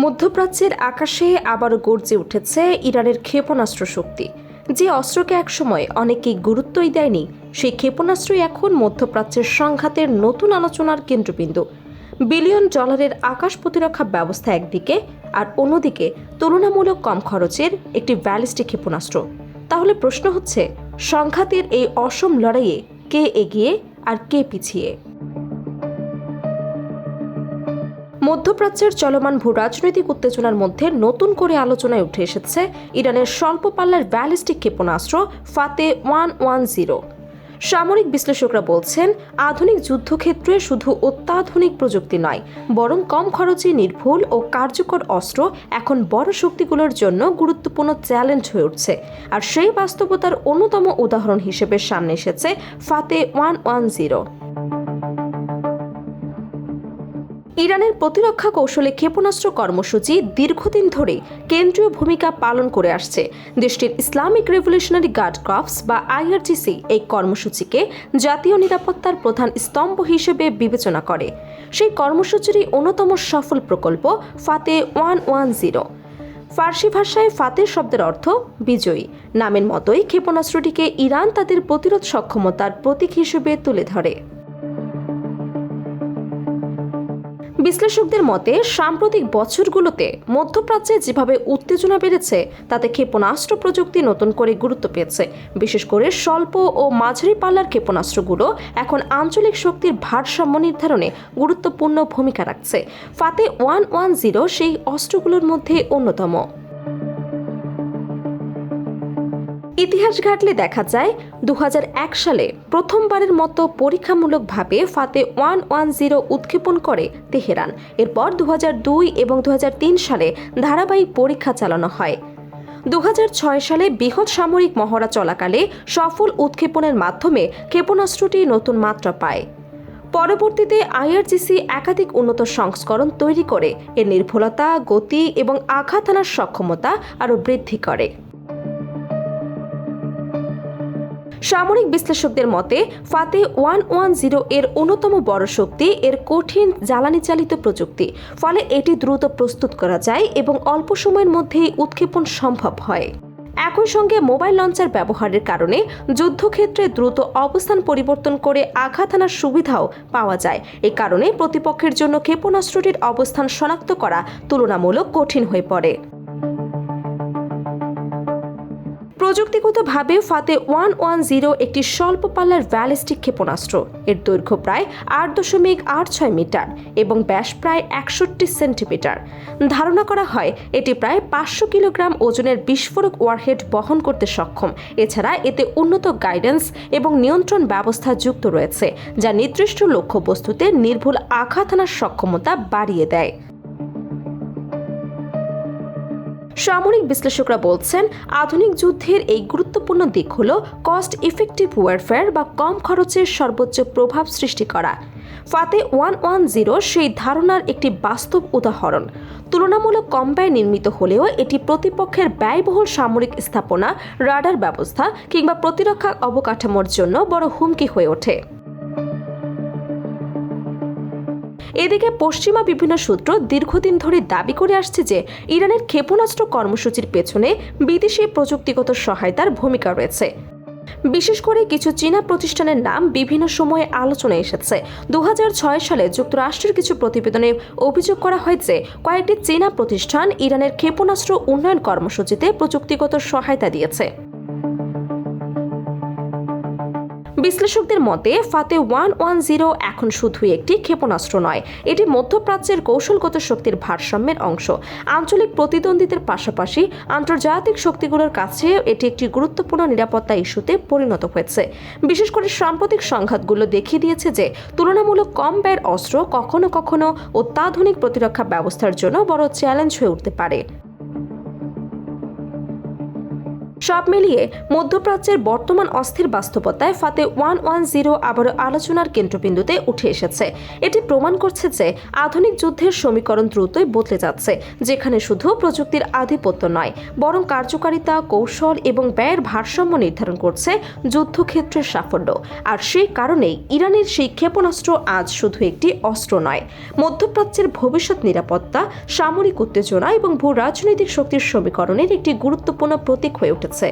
মধ্যপ্রাচ্যের আকাশে আবারও গর্জে উঠেছে ইরানের ক্ষেপণাস্ত্র শক্তি। যে অস্ত্রকে একসময় অনেকেই গুরুত্বই দেয়নি, সেই ক্ষেপণাস্ত্রই এখন মধ্যপ্রাচ্যের সংঘাতের নতুন আলোচনার কেন্দ্রবিন্দু। বিলিয়ন ডলারের আকাশ প্রতিরক্ষা ব্যবস্থা একদিকে, আর অন্যদিকে তুলনামূলক কম খরচের একটি ব্যালিস্টিক ক্ষেপণাস্ত্র। তাহলে প্রশ্ন হচ্ছে, সংঘাতের এই অসম লড়াইয়ে কে এগিয়ে আর কে পিছিয়ে? মধ্যপ্রাচ্যের চলমান ভূরাজনৈতিক উত্তেজনার মধ্যে নতুন করে আলোচনায় উঠে এসেছে ইরানের স্বল্প পাল্লার ব্যালিস্টিক ক্ষেপণাস্ত্র ফাতে 110। সামরিক বিশ্লেষকরা বলছেন, আধুনিক যুদ্ধক্ষেত্রে শুধু অত্যাধুনিক প্রযুক্তি নয়, বরং কম খরচে নির্ভুল ও কার্যকর অস্ত্র এখন বড় শক্তিগুলোর জন্য গুরুত্বপূর্ণ চ্যালেঞ্জ হয়ে উঠছে। আর সেই বাস্তবতার অন্যতম উদাহরণ হিসেবে সামনে এসেছে ফাতে 110। ইরানের প্রতিরক্ষা কৌশলে ক্ষেপণাস্ত্র কর্মসূচি দীর্ঘদিন ধরে কেন্দ্রীয় ভূমিকা পালন করে আসছে। দেশটির ইসলামিক রেভলিউশনারি গার্ড কর্পস বা IRGC এই কর্মসূচিকে জাতীয় নিরাপত্তার প্রধান স্তম্ভ হিসেবে বিবেচনা করে। সেই কর্মসূচিরই অন্যতম সফল প্রকল্প ফাতে 110। ফার্সি ভাষায় ফাতে শব্দের অর্থ বিজয়ী। নামের মতোই ক্ষেপণাস্ত্রটিকে ইরান তাদের প্রতিরোধ সক্ষমতার প্রতীক হিসেবে তুলে ধরে। বিশ্লেষকদের মতে, সাম্প্রতিক বছরগুলোতে মধ্যপ্রাচ্যে যেভাবে উত্তেজনা বেড়েছে, তাতে ক্ষেপণাস্ত্র প্রযুক্তি নতুন করে গুরুত্ব পেয়েছে। বিশেষ করে স্বল্প ও মাঝারি পাল্লার ক্ষেপণাস্ত্রগুলো এখন আঞ্চলিক শক্তির ভারসাম্য নির্ধারণে গুরুত্বপূর্ণ ভূমিকা রাখছে। ফাতে 110 সেই অস্ত্রগুলোর মধ্যে অন্যতম। ইতিহাস ঘাটলে দেখা যায়, 2001 সালে প্রথমবারের মতো পরীক্ষামূলকভাবে ফাতে 110 উৎক্ষেপণ করে তেহরান। এরপর 2002 এবং 2003 সালে ধারাবাহিক পরীক্ষা চালানো হয়। 2006 সালে বৃহৎ সামরিক মহড়া চলাকালে সফল উৎক্ষেপণের মাধ্যমে ক্ষেপণাস্ত্রটি নতুন মাত্রা পায়। পরবর্তীতে IRGC একাধিক উন্নত সংস্করণ তৈরি করে এর নির্ভুলতা, গতি এবং আঘাত হানার সক্ষমতা আরও বৃদ্ধি করে। সামরিক বিশ্লেষকদের মতে, ফাতে 110 এর অন্যতম বড় শক্তি এর কঠিন জ্বালানি চালিত প্রযুক্তি। ফলে এটি দ্রুত প্রস্তুত করা যায় এবং অল্প সময়ের মধ্যেই উৎক্ষেপণ সম্ভব হয়। একই সঙ্গে মোবাইল লঞ্চার ব্যবহারের কারণে যুদ্ধক্ষেত্রে দ্রুত অবস্থান পরিবর্তন করে আঘাত হানার সুবিধাও পাওয়া যায়। এ কারণে প্রতিপক্ষের জন্য ক্ষেপণাস্ত্রটির অবস্থান শনাক্ত করা তুলনামূলক কঠিন হয়ে পড়ে। প্রযুক্তিগতভাবে ফাতে 110 একটি স্বল্প পাল্লার ব্যালিস্টিক ক্ষেপণাস্ত্র। এর দৈর্ঘ্য প্রায় 8.86 মিটার এবং ব্যাস প্রায় 61 সেন্টিমিটার। ধারণা করা হয় এটি প্রায় 500 কিলোগ্রাম ওজনের বিস্ফোরক ওয়ারহেড বহন করতে সক্ষম। এছাড়া এতে উন্নত গাইডেন্স এবং নিয়ন্ত্রণ ব্যবস্থা যুক্ত রয়েছে, যা নির্দিষ্ট লক্ষ্যবস্তুতে নির্ভুল আঘাত হানার সক্ষমতা বাড়িয়ে দেয়। সামরিক বিশ্লেষকরা বলছেন, আধুনিক যুদ্ধের এই গুরুত্বপূর্ণ দিক হল কস্ট ইফেক্টিভ ওয়ারফেয়ার বা কম খরচের সর্বোচ্চ প্রভাব সৃষ্টি করা। ফাতে 110 সেই ধারণার একটি বাস্তব উদাহরণ। তুলনামূলক কম ব্যয় নির্মিত হলেও এটি প্রতিপক্ষের ব্যয়বহুল সামরিক স্থাপনা, রাডার ব্যবস্থা কিংবা প্রতিরক্ষা অবকাঠামোর জন্য বড় হুমকি হয়ে ওঠে। এদিকে পশ্চিমা বিভিন্ন সূত্র দীর্ঘদিন ধরে দাবি করে আসছে যে ইরানের ক্ষেপণাস্ত্র কর্মসূচির পেছনে বিদেশি প্রযুক্তিগত সহায়তার ভূমিকা রয়েছে। বিশেষ করে কিছু চীনা প্রতিষ্ঠানের নাম বিভিন্ন সময়ে আলোচনায় এসেছে। 2006 সালে যুক্তরাষ্ট্রের কিছু প্রতিবেদনে অভিযোগ করা হয় যে কয়েকটি চীনা প্রতিষ্ঠান ইরানের ক্ষেপণাস্ত্র উন্নয়ন কর্মসূচিতে প্রযুক্তিগত সহায়তা দিয়েছে। বিশ্লেষকদের মতে, ফাতে 110 এখন শুধুই একটি ক্ষেপণাস্ত্র নয়, এটি মধ্যপ্রাচ্যের কৌশলগত শক্তির ভারসাম্যের অংশ। আঞ্চলিক প্রতিদ্বন্দ্বীদের পাশাপাশি আন্তর্জাতিক শক্তিগুলোর কাছে এটি একটি গুরুত্বপূর্ণ নিরাপত্তা ইস্যুতে পরিণত হয়েছে। বিশেষ করে সাম্প্রতিক সংঘাতগুলো দেখিয়ে দিয়েছে যে তুলনামূলক কম ব্যয়ের অস্ত্র কখনো কখনো অত্যাধুনিক প্রতিরক্ষা ব্যবস্থার জন্য বড় চ্যালেঞ্জ হয়ে উঠতে পারে। সব মিলিয়ে মধ্যপ্রাচ্যের বর্তমান অস্থির বাস্তবতায় ফাতে 110 আবারও আলোচনার কেন্দ্রবিন্দুতে উঠে এসেছে। এটি প্রমাণ করছে যে আধুনিক যুদ্ধের সমীকরণ দ্রুতই বদলে যাচ্ছে, যেখানে শুধু প্রযুক্তির আধিপত্য নয়, বরং কার্যকারিতা, কৌশল এবং ব্যয়ের ভারসাম্য নির্ধারণ করছে যুদ্ধক্ষেত্রের সাফল্য। আর সেই কারণেই ইরানের সেই ক্ষেপণাস্ত্র আজ শুধু একটি অস্ত্র নয়, মধ্যপ্রাচ্যের ভবিষ্যৎ নিরাপত্তা, সামরিক উত্তেজনা এবং ভূ রাজনৈতিক শক্তির সমীকরণের একটি গুরুত্বপূর্ণ প্রতীক হয়ে উঠেছে।